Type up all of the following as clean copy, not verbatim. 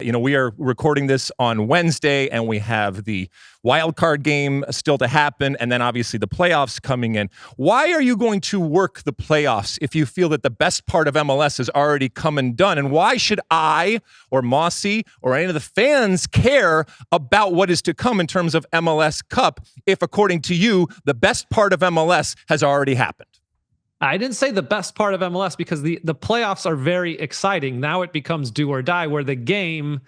We are recording this on Wednesday, and we have the wild card game still to happen, and then obviously the playoffs coming in. Why are you going to work the playoffs if you feel that the best part of MLS has already come and done? And why should I or Mosse or any of the fans care about what is to come in terms of MLS Cup if, according to you, the best part of MLS has already happened? I didn't say the best part of MLS because the playoffs are very exciting. Now it becomes do or die, where the game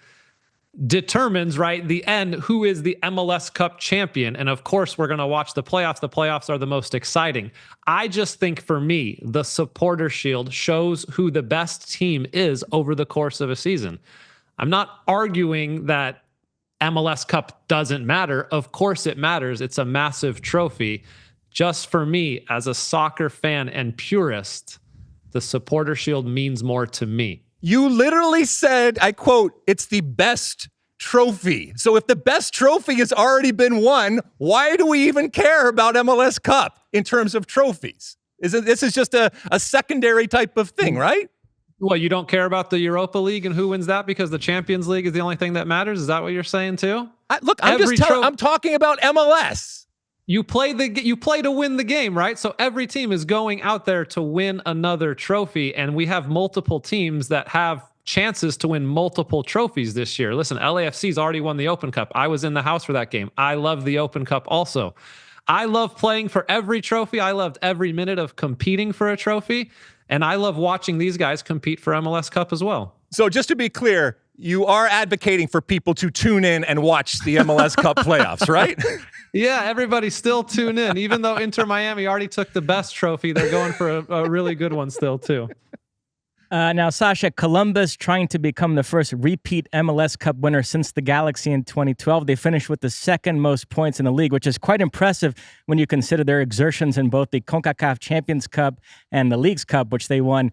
determines, right, the end, who is the MLS Cup champion. And of course, we're going to watch the playoffs. The playoffs are the most exciting. I just think for me, the Supporter Shield shows who the best team is over the course of a season. I'm not arguing that MLS Cup doesn't matter. Of course it matters. It's a massive trophy. Just for me, as a soccer fan and purist, the Supporter Shield means more to me. You literally said, I quote, it's the best trophy. So if the best trophy has already been won, why do we even care about MLS Cup in terms of trophies? This is just a secondary type of thing, right? Well, you don't care about the Europa League and who wins that because the Champions League is the only thing that matters? Is that what you're saying too? I'm talking about MLS. You play to win the game, right? So every team is going out there to win another trophy, and we have multiple teams that have chances to win multiple trophies this year. Listen, LAFC's already won the Open Cup. I was in the house for that game. I love the Open Cup also. I love playing for every trophy. I loved every minute of competing for a trophy, and I love watching these guys compete for MLS Cup as well. So just to be clear, you are advocating for people to tune in and watch the MLS Cup playoffs, right? Yeah, everybody still tune in. Even though Inter Miami already took the best trophy, they're going for a really good one still, too. Now, Sacha, Columbus trying to become the first repeat MLS Cup winner since the Galaxy in 2012. They finished with the second most points in the league, which is quite impressive when you consider their exertions in both the CONCACAF Champions Cup and the Leagues Cup, which they won.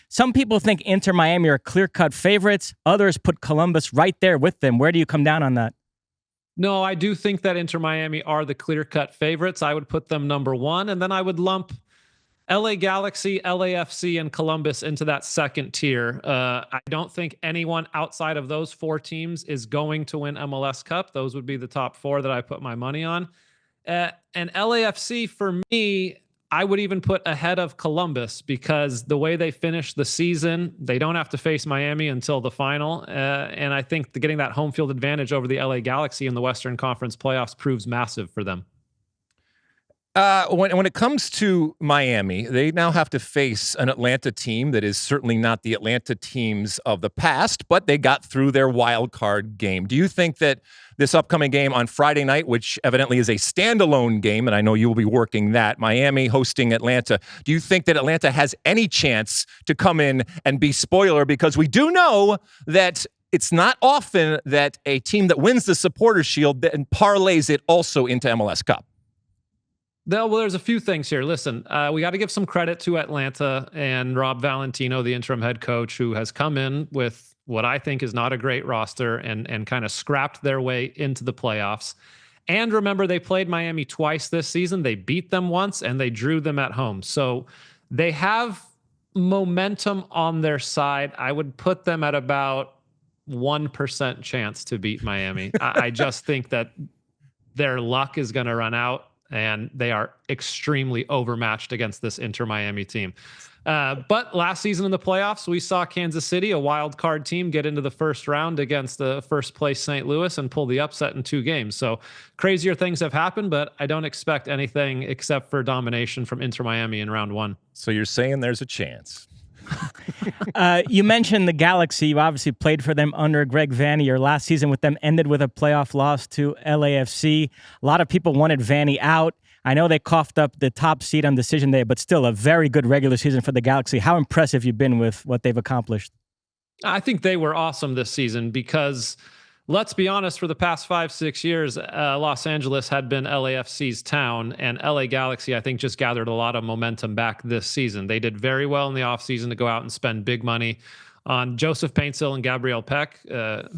Some people think Inter Miami are clear-cut favorites. Others put Columbus right there with them. Where do you come down on that? No, I do think that Inter Miami are the clear-cut favorites. I would put them number one, and then I would lump LA Galaxy, LAFC, and Columbus into that second tier. I don't think anyone outside of those four teams is going to win MLS Cup. Those would be the top four that I put my money on. And LAFC, for me, I would even put ahead of Columbus because the way they finished the season, they don't have to face Miami until the final. And I think getting that home field advantage over the LA Galaxy in the Western Conference playoffs proves massive for them. When it comes to Miami, they now have to face an Atlanta team that is certainly not the Atlanta teams of the past, but they got through their wild card game. Do you think that this upcoming game on Friday night, which evidently is a standalone game, and I know you will be working that, Miami hosting Atlanta, do you think that Atlanta has any chance to come in and be spoiler? Because we do know that it's not often that a team that wins the Supporter Shield then parlays it also into MLS Cup. Well, there's a few things here. Listen, we got to give some credit to Atlanta and Rob Valentino, the interim head coach, who has come in with what I think is not a great roster and kind of scrapped their way into the playoffs. And remember, they played Miami twice this season. They beat them once and they drew them at home. So they have momentum on their side. I would put them at about 1% chance to beat Miami. I just think that their luck is going to run out. And they are extremely overmatched against this Inter Miami team. But last season in the playoffs, we saw Kansas City, a wild card team, get into the first round against the first place St. Louis and pull the upset in 2 games. So crazier things have happened, but I don't expect anything except for domination from Inter Miami in round 1. So you're saying there's a chance? You mentioned the Galaxy. You obviously played for them under Greg Vanney. Your last season with them ended with a playoff loss to LAFC. A lot of people wanted Vanney out. I know they coughed up the top seed on decision day, but still a very good regular season for the Galaxy. How impressive you've been with what they've accomplished? I think they were awesome this season because, let's be honest, for the past 5-6 years, Los Angeles had been LAFC's town, and LA Galaxy, I think, just gathered a lot of momentum back this season. They did very well in the offseason to go out and spend big money on Joseph Paintsil and Gabriel Peck,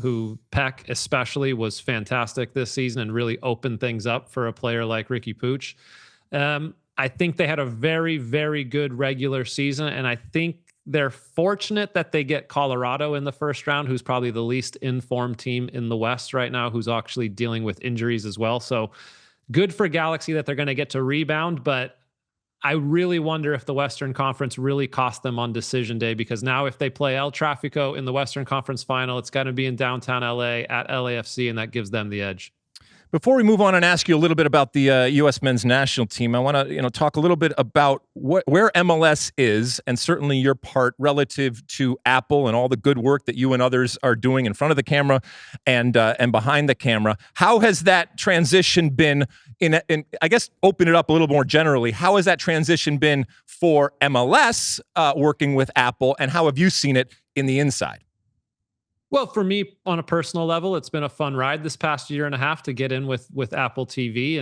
who Peck especially was fantastic this season and really opened things up for a player like Ricky Puig. I think they had a very, very good regular season, and I think they're fortunate that they get Colorado in the first round, who's probably the least informed team in the West right now, who's actually dealing with injuries as well. So good for Galaxy that they're going to get to rebound, but I really wonder if the Western Conference really cost them on decision day, because now if they play El Tráfico in the Western Conference final, it's going to be in downtown LA at LAFC, and that gives them the edge. Before we move on and ask you a little bit about the U.S. men's national team, I want to talk a little bit about where MLS is, and certainly your part relative to Apple and all the good work that you and others are doing in front of the camera and behind the camera. How has that transition been? In I guess open it up a little more generally. How has that transition been for MLS working with Apple, and how have you seen it in the inside? Well, for me, on a personal level, it's been a fun ride this past year and a half to get in with Apple TV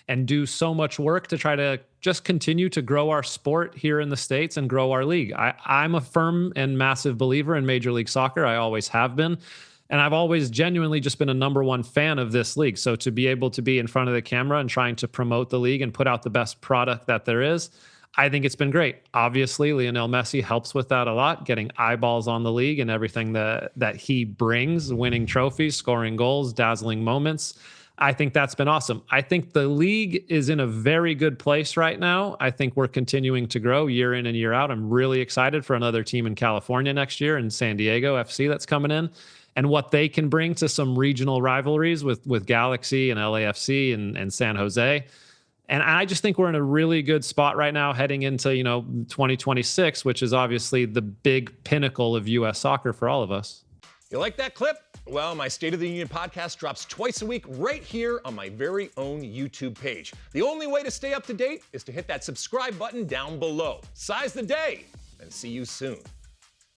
and do so much work to try to just continue to grow our sport here in the States and grow our league. I'm a firm and massive believer in Major League Soccer. I always have been. And I've always genuinely just been a number one fan of this league. So to be able to be in front of the camera and trying to promote the league and put out the best product that there is, I think it's been great. Obviously, Lionel Messi helps with that a lot, getting eyeballs on the league and everything that he brings, winning trophies, scoring goals, dazzling moments. I think that's been awesome. I think the league is in a very good place right now. I think we're continuing to grow year in and year out. I'm really excited for another team in California next year, in San Diego FC, that's coming in, and what they can bring to some regional rivalries with Galaxy and LAFC and San Jose. And I just think we're in a really good spot right now heading into, 2026, which is obviously the big pinnacle of U.S. soccer for all of us. You like that clip? Well, my State of the Union podcast drops twice a week right here on my very own YouTube page. The only way to stay up to date is to hit that subscribe button down below. Size the day, and see you soon.